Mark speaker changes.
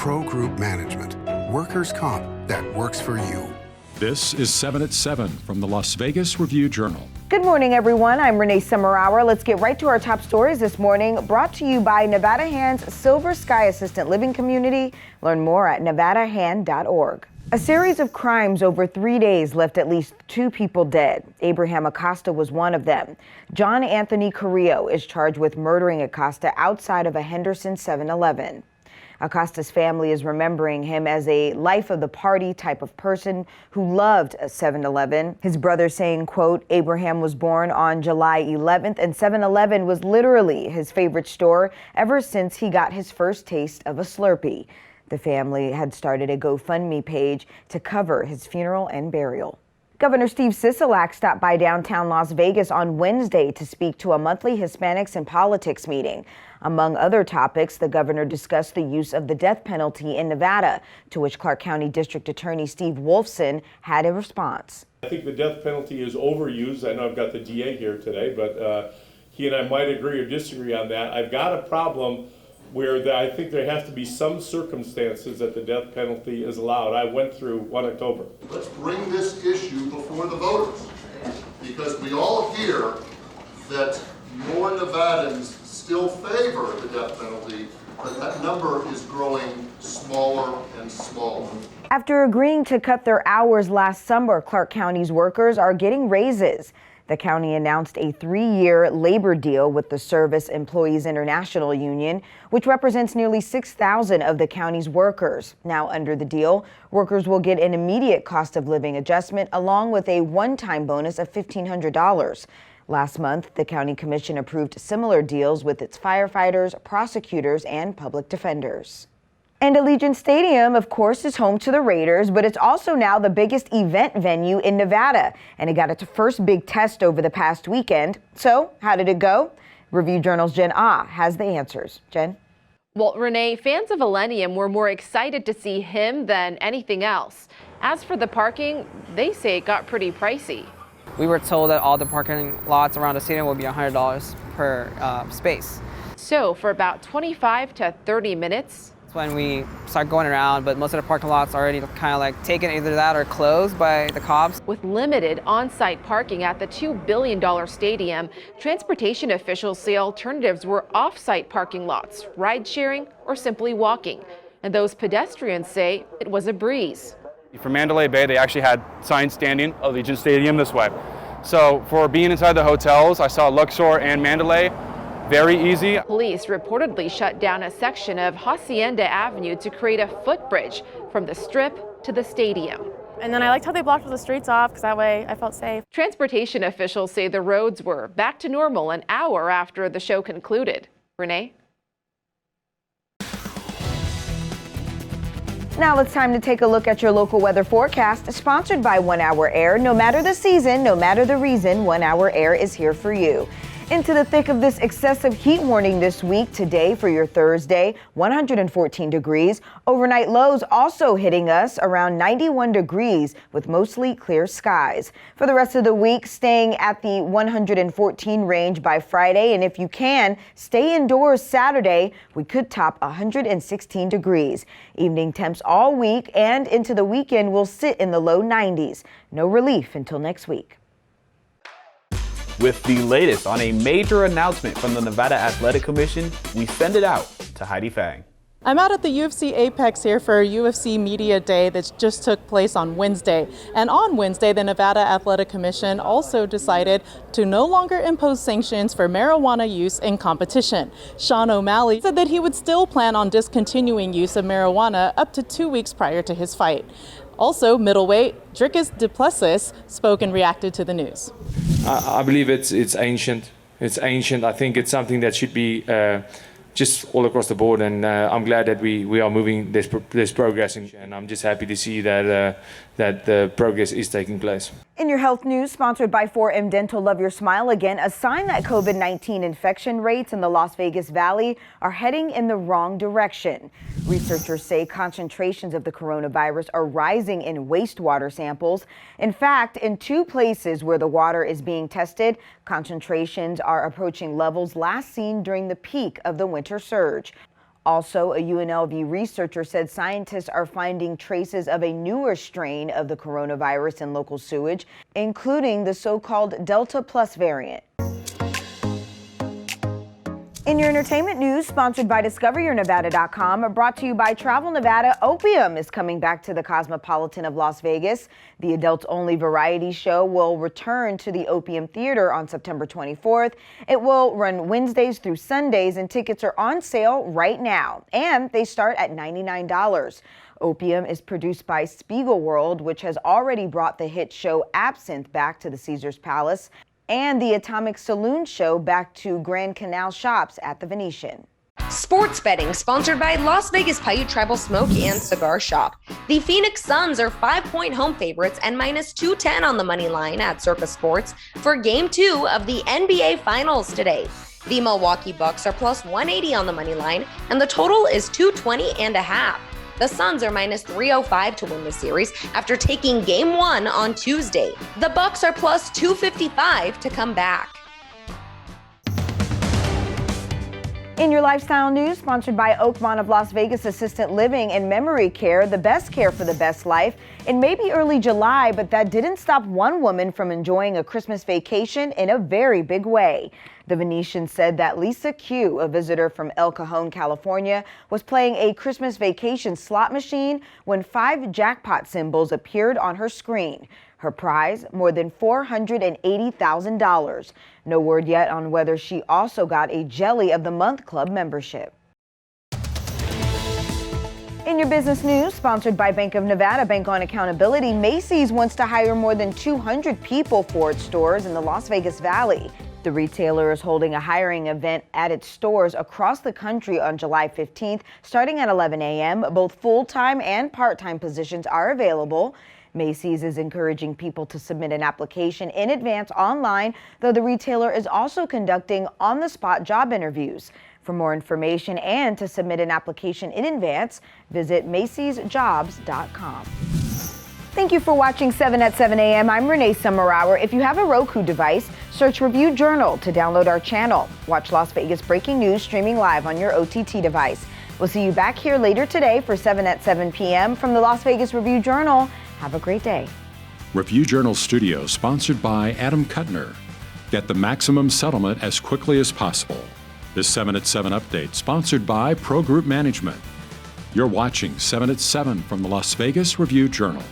Speaker 1: Pro Group Management. Workers' comp that works for you.
Speaker 2: This is 7 at 7 from the Las Vegas Review-Journal.
Speaker 3: Good morning, everyone. I'm Renee Summerhour. Let's get right to our top stories this morning, brought to you by Nevada Hand's Silver Sky Assistant Living Community. Learn more at nevadahand.org. A series of crimes over 3 days left at least 2 people dead. Abraham Acosta was one of them. John Anthony Carrillo is charged with murdering Acosta outside of a Henderson 7-Eleven. Acosta's family is remembering him as a life-of-the-party type of person who loved a 7-Eleven. His brother saying, quote, Abraham was born on July 11th, and 7-Eleven was literally his favorite store ever since he got his first taste of a Slurpee. The family had started a GoFundMe page to cover his funeral and burial. Governor Steve Sisolak stopped by downtown Las Vegas on Wednesday to speak to a monthly Hispanics in Politics meeting. Among other topics, the governor discussed the use of the death penalty in Nevada, to which Clark County District Attorney Steve Wolfson had a response.
Speaker 4: I think the death penalty is overused. I know I've got the DA here today, but he and I might agree or disagree on that. I've got a problem where I think there has to be some circumstances that the death penalty is allowed. I went through 1 October.
Speaker 5: Let's bring this issue before the voters, because we all hear that more Nevadans still favor the death penalty, but that number is growing smaller and smaller.
Speaker 3: After agreeing to cut their hours last summer, Clark County's workers are getting raises. The county announced a 3-year labor deal with the Service Employees International Union, which represents nearly 6,000 of the county's workers. Now, under the deal, workers will get an immediate cost of living adjustment along with a one-time bonus of $1,500. Last month, the county commission approved similar deals with its firefighters, prosecutors, and public defenders. And Allegiant Stadium, of course, is home to the Raiders, but it's also now the biggest event venue in Nevada, and it got its first big test over the past weekend. So, how did it go? Review-Journal's Jen Ah has the answers. Jen?
Speaker 6: Well, Renee, fans of Millennium were more excited to see him than anything else. As for the parking, they say it got pretty pricey.
Speaker 7: We were told that all the parking lots around the stadium will be $100 per space.
Speaker 6: So, for about 25 to 30 minutes,
Speaker 7: when we start going around, but most of the parking lots are already kind of like taken, either that or closed by the cops.
Speaker 6: With limited on-site parking at the $2 billion stadium, transportation officials say alternatives were off-site parking lots, ride-sharing, or simply walking. And those pedestrians say it was a breeze.
Speaker 8: For Mandalay Bay, they actually had signs standing, Allegiant Stadium this way. So for being inside the hotels, I saw Luxor and Mandalay. Very easy.
Speaker 6: Police reportedly shut down a section of Hacienda Avenue to create a footbridge from the Strip to the stadium.
Speaker 9: And then I liked how they blocked the streets off, because that way I felt safe.
Speaker 6: Transportation officials say the roads were back to normal an hour after the show concluded. Renee?
Speaker 3: Now it's time to take a look at your local weather forecast, sponsored by 1 Hour Air. No matter the season, no matter the reason, 1 Hour Air is here for you. Into the thick of this excessive heat warning this week. Today for your Thursday, 114 degrees. Overnight lows also hitting us around 91 degrees with mostly clear skies. For the rest of the week, staying at the 114 range by Friday. And if you can, stay indoors Saturday. We could top 116 degrees. Evening temps all week and into the weekend will sit in the low 90s. No relief until next week.
Speaker 10: With the latest on a major announcement from the Nevada Athletic Commission, we send it out to Heidi Fang.
Speaker 11: I'm out at the UFC Apex here for UFC Media Day that just took place on Wednesday. And on Wednesday, the Nevada Athletic Commission also decided to no longer impose sanctions for marijuana use in competition. Sean O'Malley said that he would still plan on discontinuing use of marijuana up to 2 weeks prior to his fight. Also, middleweight Dricus Du Plessis spoke and reacted to the news.
Speaker 12: I believe it's ancient. It's ancient. I think it's something that should be just all across the board, and I'm glad that we are moving this progress, and I'm just happy to see that that the progress is taking place.
Speaker 3: In your health news, sponsored by 4M Dental, Love Your Smile again, a sign that COVID-19 infection rates in the Las Vegas Valley are heading in the wrong direction. Researchers say concentrations of the coronavirus are rising in wastewater samples. In fact, in 2 places where the water is being tested, concentrations are approaching levels last seen during the peak of the winter surge. Also, a UNLV researcher said scientists are finding traces of a newer strain of the coronavirus in local sewage, including the so-called Delta Plus variant. In your entertainment news, sponsored by DiscoverYourNevada.com, brought to you by Travel Nevada, Opium is coming back to the Cosmopolitan of Las Vegas. The adults-only variety show will return to the Opium Theater on September 24th. It will run Wednesdays through Sundays, and tickets are on sale right now, and they start at $99. Opium is produced by Spiegelworld, which has already brought the hit show Absinthe back to the Caesars Palace, and the Atomic Saloon show back to Grand Canal Shops at the Venetian.
Speaker 13: Sports betting sponsored by Las Vegas Paiute Tribal Smoke and Cigar Shop. The Phoenix Suns are 5-point home favorites and -210 on the money line at Circa Sports for Game 2 of the NBA Finals today. The Milwaukee Bucks are +180 on the money line, and the total is 220.5. The Suns are -305 to win the series after taking Game 1 on Tuesday. The Bucks are +255 to come back.
Speaker 3: In your lifestyle news, sponsored by Oakmont of Las Vegas Assisted Living and Memory Care, the best care for the best life. It may be early July, but that didn't stop one woman from enjoying a Christmas vacation in a very big way. The Venetian said that Lisa Q, a visitor from El Cajon, California, was playing a Christmas vacation slot machine when 5 jackpot symbols appeared on her screen. Her prize, more than $480,000. No word yet on whether she also got a Jelly of the Month Club membership. In your business news, sponsored by Bank of Nevada, Bank on Accountability, Macy's wants to hire more than 200 people for its stores in the Las Vegas Valley. The retailer is holding a hiring event at its stores across the country on July 15th, starting at 11 a.m. Both full-time and part-time positions are available. Macy's is encouraging people to submit an application in advance online, though the retailer is also conducting on-the-spot job interviews. For more information and to submit an application in advance, visit macysjobs.com. Thank you for watching 7 at 7 a.m. I'm Renee Summerhour. If you have a Roku device, search Review Journal to download our channel. Watch Las Vegas breaking news streaming live on your OTT device. We'll see you back here later today for 7 at 7 p.m. from the Las Vegas Review Journal. Have a great day.
Speaker 2: Review Journal Studio, sponsored by Adam Kuttner. Get the maximum settlement as quickly as possible. This 7 at 7 update, sponsored by Pro Group Management. You're watching 7 at 7 from the Las Vegas Review Journal.